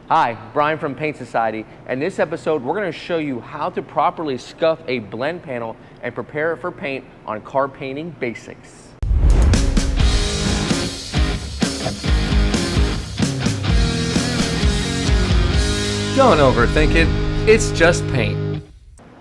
Hi, Brian from Paint Society, and this episode we're going to show you how to properly scuff a blend panel and prepare it for paint on car painting basics. Don't overthink it, it's just paint.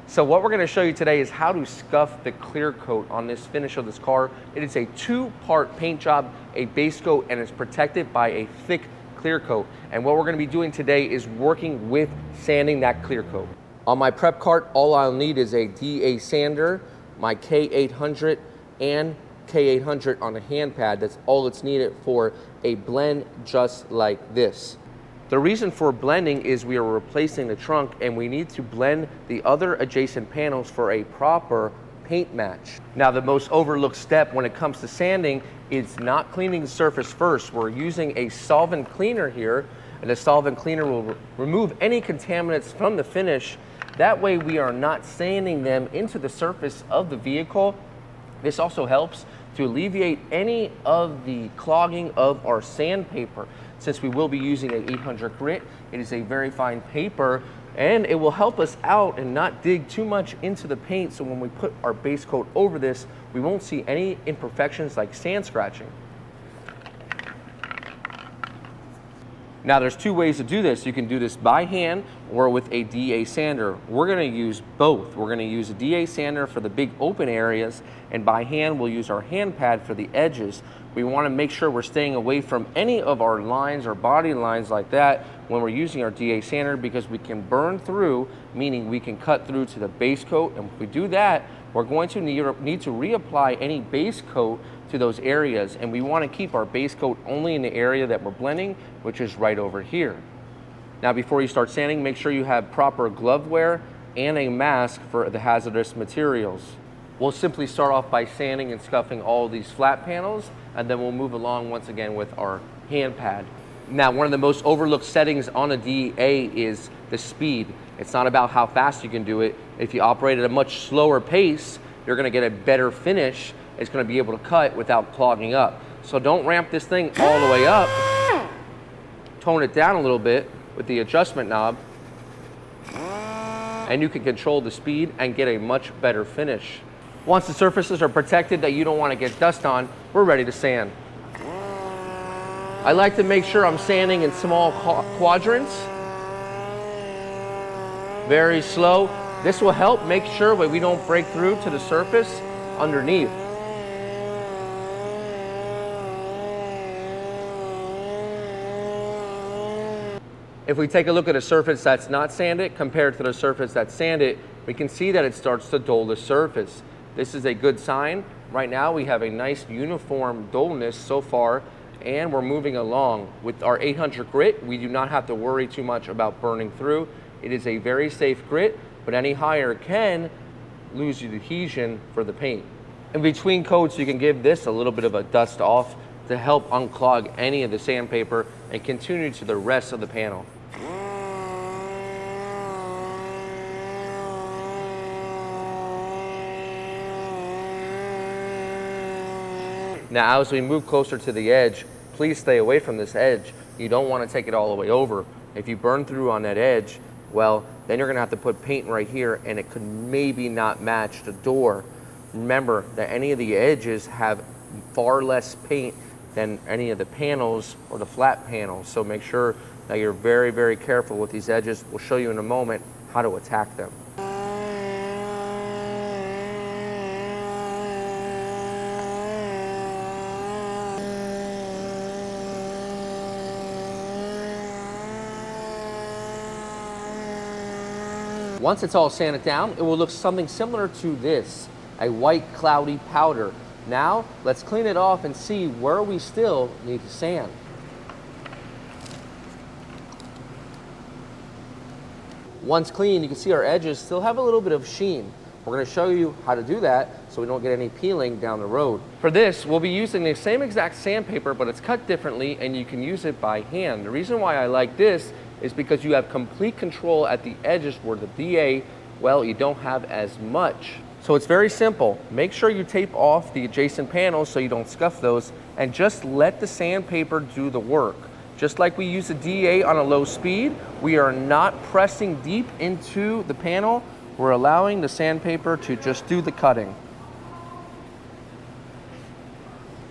So what we're going to show you today is how to scuff the clear coat on this finish of this car. It is a two-part paint job, a base coat, and it's protected by a thick clear coat. And what we're going to be doing today is working with sanding that clear coat. On my prep cart, all I'll need is a DA sander, my K800 and K800 on a hand pad. That's all that's needed for a blend just like this. The reason for blending is we are replacing the trunk and we need to blend the other adjacent panels for a proper paint match. Now, the most overlooked step when it comes to sanding is not cleaning the surface first. We're using a solvent cleaner here, and the solvent cleaner will remove any contaminants from the finish. That way we are not sanding them into the surface of the vehicle. This also helps to alleviate any of the clogging of our sandpaper. Since we will be using an 800 grit, it is a very fine paper, and it will help us out and not dig too much into the paint, so when we put our base coat over this, we won't see any imperfections like sand scratching. Now, there's two ways to do this. You can do this by hand or with a DA sander. We're going to use both. We're going to use a DA sander for the big open areas, and by hand we'll use our hand pad for the edges. We want to make sure we're staying away from any of our lines or body lines like that when we're using our DA sander, because we can burn through, meaning we can cut through to the base coat, and if we do that, we're going to need to reapply any base coat to those areas, and we want to keep our base coat only in the area that we're blending, which is right over here. Now, before you start sanding, make sure you have proper glove wear and a mask for the hazardous materials. We'll simply start off by sanding and scuffing all these flat panels, and then we'll move along once again with our hand pad. Now, one of the most overlooked settings on a DA is the speed. It's not about how fast you can do it. If you operate at a much slower pace, you're going to get a better finish. It's going to be able to cut without clogging up. So don't ramp this thing all the way up. Tone it down a little bit with the adjustment knob, and you can control the speed and get a much better finish. Once the surfaces are protected that you don't want to get dust on, we're ready to sand. I like to make sure I'm sanding in small quadrants. Very slow. This will help make sure that we don't break through to the surface underneath. If we take a look at a surface that's not sanded compared to the surface that's sanded, we can see that it starts to dull the surface. This is a good sign. Right now we have a nice uniform dullness so far, and we're moving along. With our 800 grit, we do not have to worry too much about burning through. It is a very safe grit, but any higher can lose your adhesion for the paint. In between coats, you can give this a little bit of a dust off to help unclog any of the sandpaper and continue to the rest of the panel. Now, as we move closer to the edge, please stay away from this edge. You don't want to take it all the way over. If you burn through on that edge, well, then you're going to have to put paint right here, and it could maybe not match the door. Remember that any of the edges have far less paint than any of the panels or the flat panels, so make sure that you're very, very careful with these edges. We'll show you in a moment how to attack them. Once it's all sanded down, it will look something similar to this, a white cloudy powder. Now, let's clean it off and see where we still need to sand. Once clean, you can see our edges still have a little bit of sheen. We're going to show you how to do that so we don't get any peeling down the road. For this, we'll be using the same exact sandpaper, but it's cut differently and you can use it by hand. The reason why I like this is because you have complete control at the edges, where the DA, well, you don't have as much. So it's very simple. Make sure you tape off the adjacent panels so you don't scuff those, and just let the sandpaper do the work. Just like we use a DA on a low speed, we are not pressing deep into the panel. We're allowing the sandpaper to just do the cutting.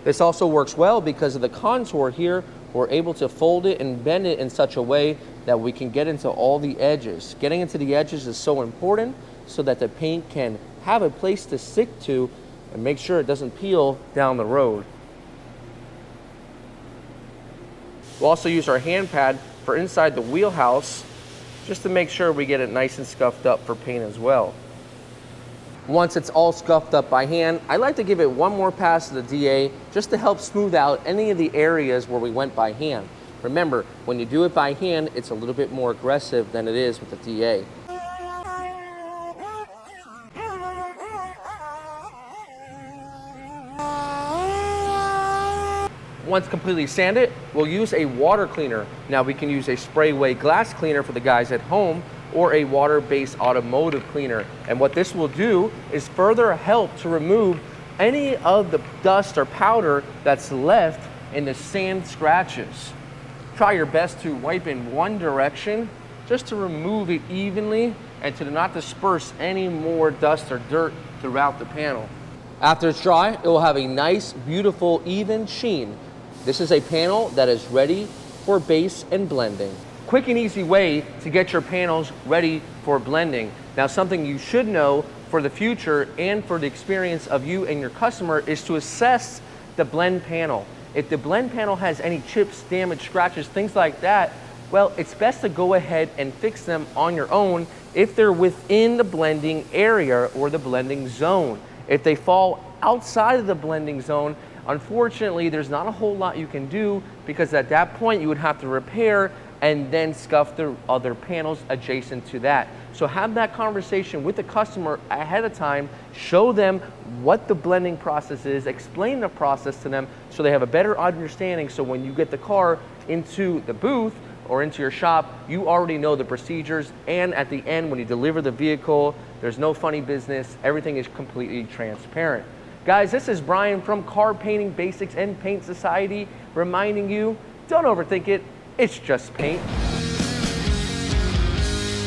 This also works well because of the contour here. We're able to fold it and bend it in such a way that we can get into all the edges. Getting into the edges is so important so that the paint can have a place to stick to and make sure it doesn't peel down the road. We'll also use our hand pad for inside the wheelhouse just to make sure we get it nice and scuffed up for paint as well. Once it's all scuffed up by hand, I like to give it one more pass to the DA just to help smooth out any of the areas where we went by hand. Remember, when you do it by hand, it's a little bit more aggressive than it is with the DA. Once completely sanded, we'll use a water cleaner. Now we can use a sprayway glass cleaner for the guys at home or a water-based automotive cleaner. And what this will do is further help to remove any of the dust or powder that's left in the sand scratches. Try your best to wipe in one direction just to remove it evenly and to not disperse any more dust or dirt throughout the panel. After it's dry, it will have a nice, beautiful, even sheen. This is a panel that is ready for base and blending. Quick and easy way to get your panels ready for blending. Now, something you should know for the future and for the experience of you and your customer is to assess the blend panel. If the blend panel has any chips, damage, scratches, things like that, well, it's best to go ahead and fix them on your own if they're within the blending area or the blending zone. If they fall outside of the blending zone, unfortunately, there's not a whole lot you can do because at that point you would have to repair and then scuff the other panels adjacent to that. So have that conversation with the customer ahead of time, show them what the blending process is, explain the process to them so they have a better understanding, so when you get the car into the booth or into your shop, you already know the procedures, and at the end when you deliver the vehicle, there's no funny business, everything is completely transparent. Guys, this is Brian from Car Painting Basics and Paint Society reminding you, don't overthink it, it's just paint.